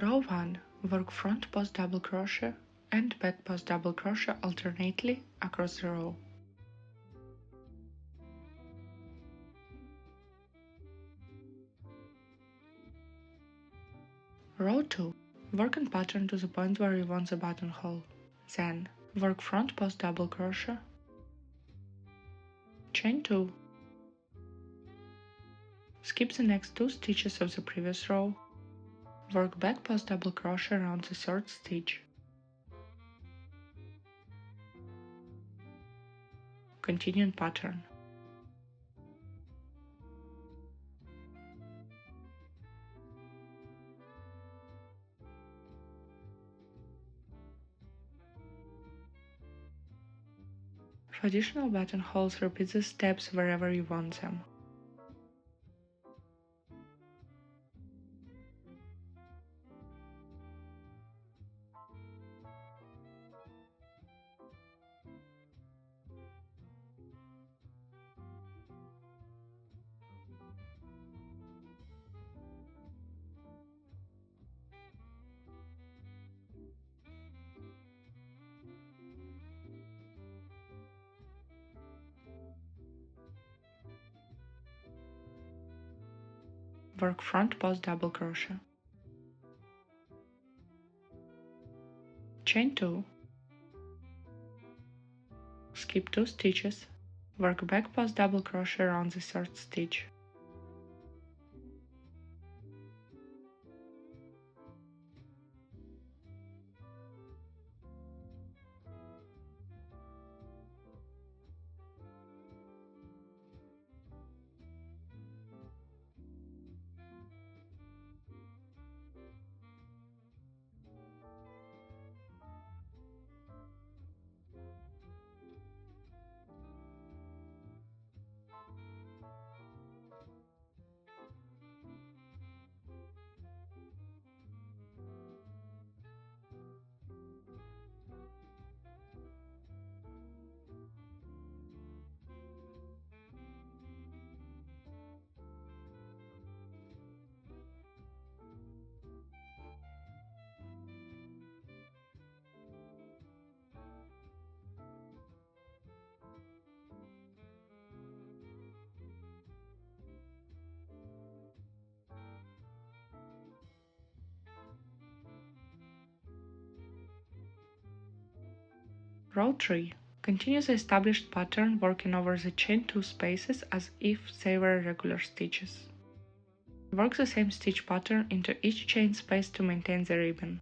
Row 1. Work front post double crochet and back post double crochet alternately across the row. Row 2. Work in pattern to the point where you want the buttonhole. Then, work front post double crochet, chain 2, skip the next 2 stitches of the previous row, work back post double crochet around the 3rd stitch. Continue in pattern. For additional buttonholes, repeat the steps wherever you want them. Work front post double crochet, chain 2, skip 2 stitches, work back post double crochet around the 3rd stitch. Row 3. Continue the established pattern working over the chain 2 spaces as if they were regular stitches. Work the same stitch pattern into each chain space to maintain the ribbon.